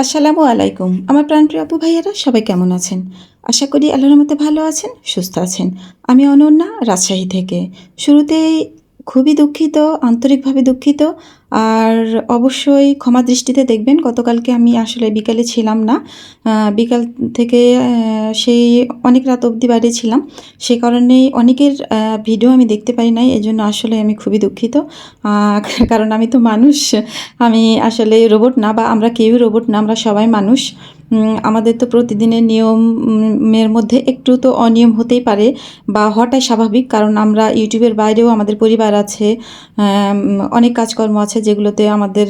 আসসালামু আলাইকুম। আমার প্রাণপ্রিয় আপু ভাইয়ারা সবাই কেমন আছেন? আশা করি আল্লাহর রহমতে ভালো আছেন, সুস্থ আছেন। আমি অনন্যা, রাজশাহী থেকে। শুরুতেই খুবই দুঃখিত, আন্তরিকভাবে দুঃখিত। আর অবশ্যই ক্ষমা দৃষ্টিতে দেখবেন। গতকালকে আমি আসলে বিকালে ছিলাম না। বিকাল থেকে সেই অনেক রাত অবধি বাইরে ছিলাম। সে কারণেই অনেকের ভিডিও আমি দেখতে পারি নাই। এজন্য আসলে আমি খুবই দুঃখিত। আ কারণ আমি তো মানুষ। আমি আসলে রোবট না, বা আমরা কেউই রোবট না, আমরা সবাই মানুষ। আমাদের তো প্রতিদিনের নিয়মের মধ্যে একটু তো অনিয়ম হতেই পারে, বা হওয়াটাই স্বাভাবিক। কারণ আমরা ইউটিউবের বাইরেও আমাদের পরিবার আছে, অনেক কাজকর্ম আছে যেগুলোতে আমাদের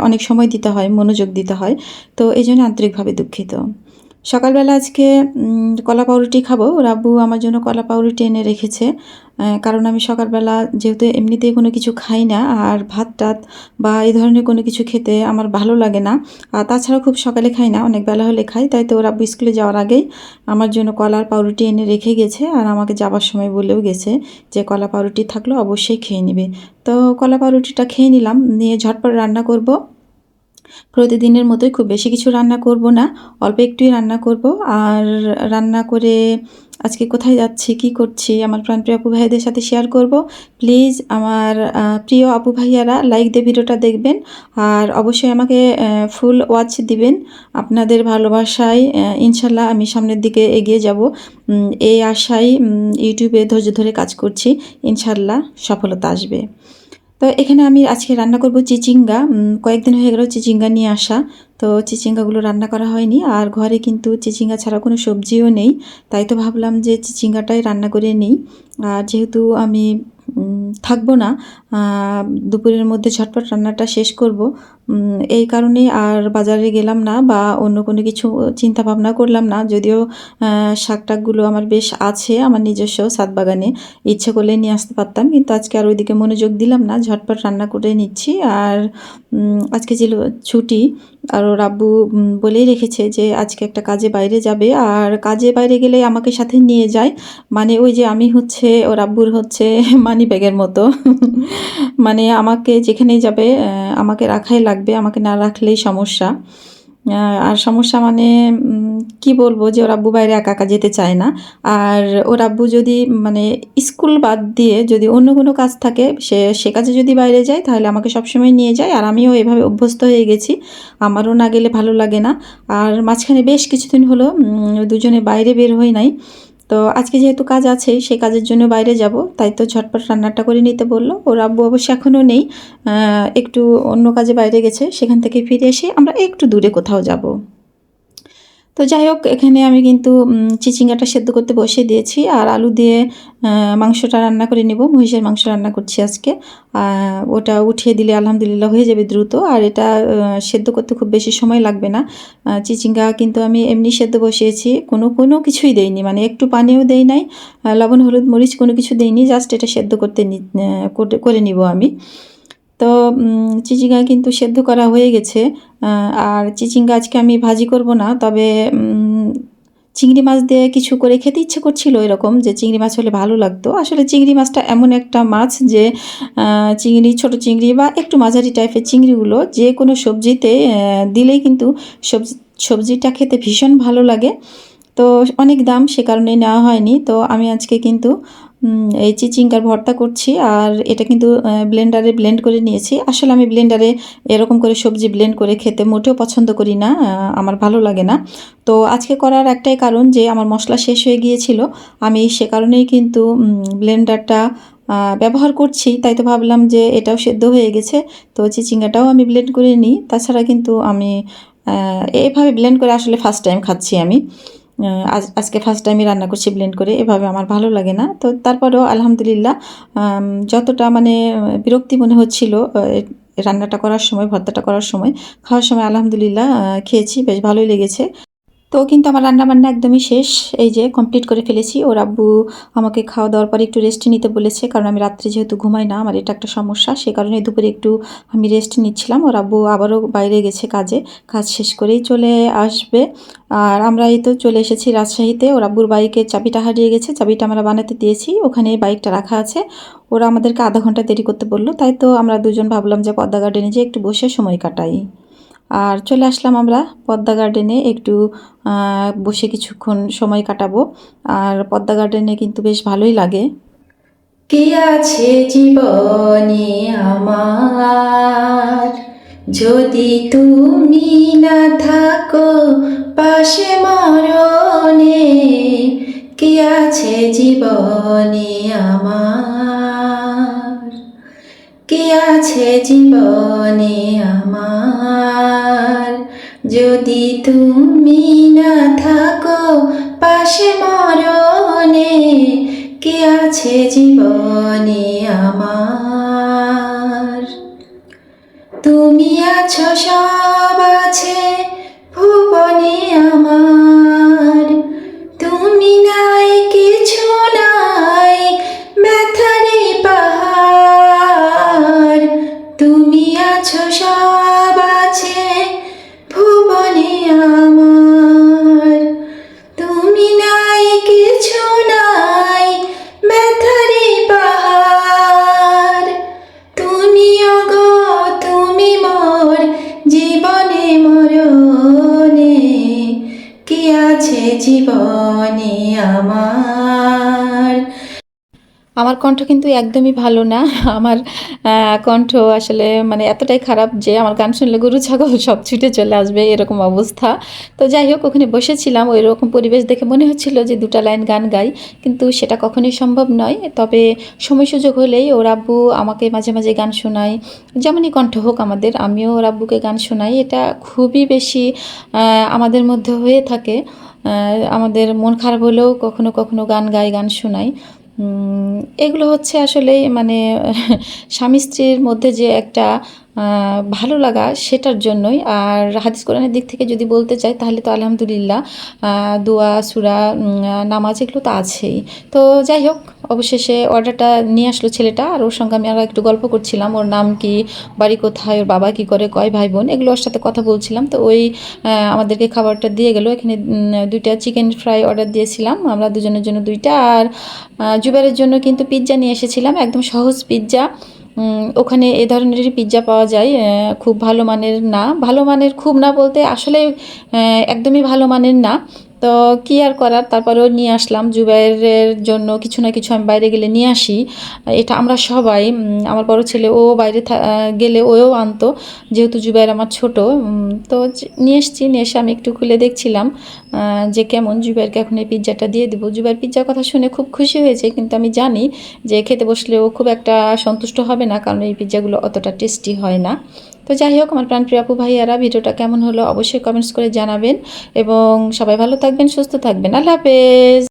অনেক সময় দিতে হয়, মনোযোগ দিতে হয়। তো এই জন্য আন্তরিকভাবে দুঃখিত। সকালবেলা আজকে কলা পাউরুটি খাবো। ওর আব্বু আমার জন্য কলা পাউরুটি এনে রেখেছে। কারণ আমি সকালবেলা যেহেতু এমনিতেই কোনো কিছু খাই না, আর ভাত-টাত বা এই ধরনের কোনো কিছু খেতে আমার ভালো লাগে না। আর তাছাড়া খুব সকালে খাই না, অনেক বেলা হলে খাই। তাই তো ওর আব্বু স্কুলে যাওয়ার আগেই আমার জন্য কলার পাউরুটি এনে রেখে গেছে, আর আমাকে যাবার সময় বলেও গেছে যে কলা পাউরুটি থাকলে অবশ্যই খেয়ে নিবে। তো কলা পাউরুটিটা খেয়ে নিলাম, নিয়ে ঝটপট রান্না করব। প্রতিদিনের মতোই খুব বেশি কিছু রান্না করব না, অল্প একটুই রান্না করব। আর রান্না করে আজকে কোথায় যাচ্ছি, কি করছি, আমার প্রাণপ্রিয় আপু ভাইয়াদের সাথে শেয়ার করব। প্লিজ আমার প্রিয় আপু ভাইয়ারা লাইক দিয়ে ভিডিওটা দেখবেন, আর অবশ্যই আমাকে ফুল ওয়াচ দিবেন। আপনাদের ভালোবাসায় ইনশাল্লাহ আমি সামনের দিকে এগিয়ে যাব, এই আশায় ইউটিউবে ধৈর্য ধরে কাজ করছি। ইনশাল্লাহ সফলতা আসবে। তো এখানে আমি আজকে রান্না করব চিচিঙ্গা। কয়েকদিন হয়ে গেল চিচিঙ্গা নিয়ে আসা। তো চিচিঙ্গাগুলো রান্না করা হয়নি, আর ঘরে কিন্তু চিচিঙ্গা ছাড়া কোনো সবজিও নেই। তাই তো ভাবলাম যে চিচিঙ্গাটাই রান্না করে নিই। আর যেহেতু আমি থাকবো না, দুপুরের মধ্যে ঝটপট রান্নাটা শেষ করব, এই কারণে আর বাজারে গেলাম না, বা অন্য কোনো কিছু চিন্তা ভাবনা করলাম না। যদিও শাক টাকগুলো আমার বেশ আছে আমার নিজস্ব ছাদ বাগানে, ইচ্ছে করলে নিয়ে আসতে পারতাম, কিন্তু আজকে আর ওইদিকে মনোযোগ দিলাম না, ঝটপট রান্না করে নিচ্ছি। আর আজকে ছিল ছুটি, আর ওর আব্বু বলেই রেখেছে যে আজকে একটা কাজে বাইরে যাবে, আর কাজে বাইরে গেলে আমাকে সাথে নিয়ে যায়। মানে ওই যে আমি ওর আব্বুর মানি ব্যাগের মতো। মানে আমাকে যেখানেই যাবে আমাকে রাখাই লাগবে, আমাকে না রাখলেই সমস্যা। আর সমস্যা মানে কি বলবো, যে ওর আব্বু বাইরে একা একা যেতে চায় না। আর ওর আব্বু যদি মানে স্কুল বাদ দিয়ে যদি অন্য কোনো কাজ থাকে, সে কাজে যদি বাইরে যায়, তাহলে আমাকে সবসময় নিয়ে যায়। আর আমিও এভাবে অভ্যস্ত হয়ে গেছি, আমারও না গেলে ভালো লাগে না। আর মাঝখানে বেশ কিছুদিন হলো দুজনে বাইরে বের হই নাই। তো আজকে যেহেতু কাজ আছে, সে কাজের জন্য বাইরে যাব, তাই তো ঝটপট রান্নাটা করে নিতে বললো। ওর আব্বু অবশ্য এখনও নেই, একটু অন্য কাজে বাইরে গেছে। সেখান থেকে ফিরে এসে আমরা একটু দূরে কোথাও যাব। তো যাই হোক, এখানে আমি কিন্তু চিচিঙ্গাটা সেদ্ধ করতে বসিয়ে দিয়েছি, আর আলু দিয়ে মাংসটা রান্না করে নেব। মহিষের মাংস রান্না করছি আজকে। ওটা উঠিয়ে দিলে আলহামদুলিল্লাহ হয়ে যাবে দ্রুত, আর এটা সেদ্ধ করতে খুব বেশি সময় লাগবে না। চিচিঙ্গা কিন্তু আমি এমনি সেদ্ধ বসিয়েছি, কোনো কিছুই দেইনি, মানে একটু পানিও দেই নাই, লবণ হলুদ মরিচ কোনো কিছু দেইনি, জাস্ট এটা সেদ্ধ করে নিব আমি। তো চিচিঙ্গা কিন্তু সেদ্ধ করা হয়ে গেছে। আর চিচিঙ্গা আজকে আমি ভাজি করব না, তবে চিংড়ি মাছ দিয়ে কিছু করে খেতে ইচ্ছে করছিল, এরকম যে চিংড়ি মাছ হলে ভালো লাগতো। আসলে চিংড়ি মাছটা এমন একটা মাছ যে ছোট চিংড়ি বা একটু মাঝারি টাইপের চিংড়িগুলো যে কোনো সবজিতে দিলেই কিন্তু সবজিটা খেতে ভীষণ ভালো লাগে। তো অনেক দাম, সে কারণে নেওয়া হয়নি। তো আমি আজকে কিন্তু এই চিচিঙ্গার ভর্তা করছি, আর এটা কিন্তু ব্লেন্ডারে ব্লেন্ড করে নিয়েছি। আসলে আমি ব্লেন্ডারে এরকম করে সবজি ব্লেন্ড করে খেতে মোটেও পছন্দ করি না, আমার ভালো লাগে না। তো আজকে করার একটাই কারণ, যে আমার মশলা শেষ হয়ে গিয়েছিল, আমি সে কারণেই কিন্তু ব্লেন্ডারটা ব্যবহার করছি। তাই তো ভাবলাম যে এটাও সেদ্ধ হয়ে গেছে, তো চিচিঙ্গাটাও আমি ব্লেন্ড করে নিই। তাছাড়া কিন্তু আমি এভাবে ব্লেন্ড করে আসলে ফার্স্ট টাইম খাচ্ছি আমি। আজকে ফার্স্ট টাইমই রান্না করছি ব্লেন্ড করে, এভাবে আমার ভালো লাগে না। তো তারপরেও আলহামদুলিল্লাহ, যতটা মানে বিরক্তি মনে হচ্ছিল রান্নাটা করার সময়, ভর্তাটা করার সময়, খাওয়ার সময় আলহামদুলিল্লাহ খেয়েছি, বেশ ভালোই লেগেছে। তো কিন্তু আমার রান্নাবান্না একদমই শেষ, এই যে কমপ্লিট করে ফেলেছি। ওর আব্বু আমাকে খাওয়া দাওয়ার পরে একটু রেস্ট নিতে বলেছে, কারণ আমি রাত্রে যেহেতু ঘুমাই না, আমার এটা একটা সমস্যা। সে কারণে দুপুরে একটু আমি রেস্ট নিচ্ছিলাম। ওর আব্বু আবারও বাইরে গেছে কাজে, কাজ শেষ করেই চলে আসবে। আর আমরা এই তো চলে এসেছি রাজশাহীতে। ওর আব্বুর বাইকের চাবিটা হারিয়ে গেছে, চাবিটা আমরা বানাতে দিয়েছি, ওখানে বাইকটা রাখা আছে। ওরা আমাদেরকে আধা ঘন্টা দেরি করতে বললো, তাই তো আমরা দুজন ভাবলাম যে পদ্মা গার্ডেনে যে একটু বসে সময় কাটাই। আর চলে আসলাম আমরা পদ্মা গার্ডেনে একটু বসে কিছুক্ষণ সময় কাটাবো। আর পদ্মা গার্ডেনে কিন্তু বেশ ভালোই লাগে। কে আছে জীবনে আমার, যদি তুমি না থাকো পাশে মরণে, কে আছে জীবনে আমার, কে আছে জীবনে আমার, যদি তুমি না থাকো পাশে মরণে, কে আছে জীবনে আমার। তুমি আছো সব আছে ভুবনে আমার, তুমি নাই কিছু নাই ব্যথারে পাহাড়, তুমি আছো সব আছে ভুবনে আমার, তুমি নাই কিছু নাই ব্যথারে পাহাড়, তুমি ওগো তুমি মোর জীবনে মরণে, কে আছে জীবনে আমার। আমার কণ্ঠ কিন্তু একদমই ভালো না। আমার কণ্ঠ আসলে মানে এতটাই খারাপ যে আমার গান শুনলে গরু ছাগল সব ছুটে চলে আসবে এরকম অবস্থা। তো যাই হোক, ওখানে বসেছিলাম, ওই রকম পরিবেশ দেখে মনে হচ্ছিল যে দুটা লাইন গান গাই, কিন্তু সেটা কখনোই সম্ভব নয়। তবে সময় সুযোগ হলেই ওর আব্বু আমাকে মাঝে মাঝে গান শোনায়, যেমনই কণ্ঠ হোক আমাদের, আমিও ওর আব্বুকে গান শোনাই। এটা খুবই বেশি আমাদের মধ্যে হয়ে থাকে। আমাদের মন খারাপ হলেও কখনো কখনো গান গাই, গান শোনাই। এগুলো হচ্ছে আসলেই মানে স্বামী স্ত্রীর মধ্যে যে একটা ভালো লাগা, সেটার জন্যই। আর হাদিস কোরআনের দিক থেকে যদি বলতে চাই তাহলে তো আলহামদুলিল্লাহ, দোয়া সূরা নামাজ এগুলো তো আছেই। তো যাই হোক, অবশেষে অর্ডারটা নিয়ে আসলো ছেলেটা, আর ওর সঙ্গে আমি আরও একটু গল্প করছিলাম, ওর নাম কি, বাড়ি কোথায়, ওর বাবা কী করে, কয় ভাই বোন, এগুলো ওর সাথে কথা বলছিলাম। তো ওই আমাদেরকে খাবারটা দিয়ে গেল। এখানে দুইটা চিকেন ফ্রাই অর্ডার দিয়েছিলাম আমরা দুজনের জন্য, দুইটা। আর জুবাইরের জন্য কিন্তু পিৎজা নিয়ে এসেছিলাম, একদম সহজ পিৎজা। ওখানে এ ধরনেরই পিৎজা পাওয়া যায়, খুব ভালো মানের না, ভালো মানের খুব না বলতে আসলে একদমই ভালো মানের না। তো কী আর করার, তারপরেও নিয়ে আসলাম জুবাইরের জন্য। কিছু না কিছু আমি বাইরে গেলে নিয়ে আসি, এটা আমরা সবাই। আমার বড় ছেলে ও বাইরে গেলে ওও আনতো, যেহেতু জুবাইর আমার ছোট। তো নিয়ে এসছি, নিয়ে এসে আমি একটু খুলে দেখছিলাম যে কেমন। জুবাইরকে এখন এই পিৎজাটা দিয়ে দেবো। জুবাইর পিৎজার কথা শুনে খুব খুশি হয়েছে, কিন্তু আমি জানি যে খেতে বসলেও খুব একটা সন্তুষ্ট হবে না, কারণ এই পিৎজাগুলো অতটা টেস্টি হয় না। তো যাই হোক, আমার প্রাণপ্রিয় আপু ভাইয়ারা, ভিডিওটা কেমন হলো অবশ্যই কমেন্টস করে জানাবেন, এবং সবাই ভালো থাকবেন, সুস্থ থাকবেন। আল্লাহ হাফেজ।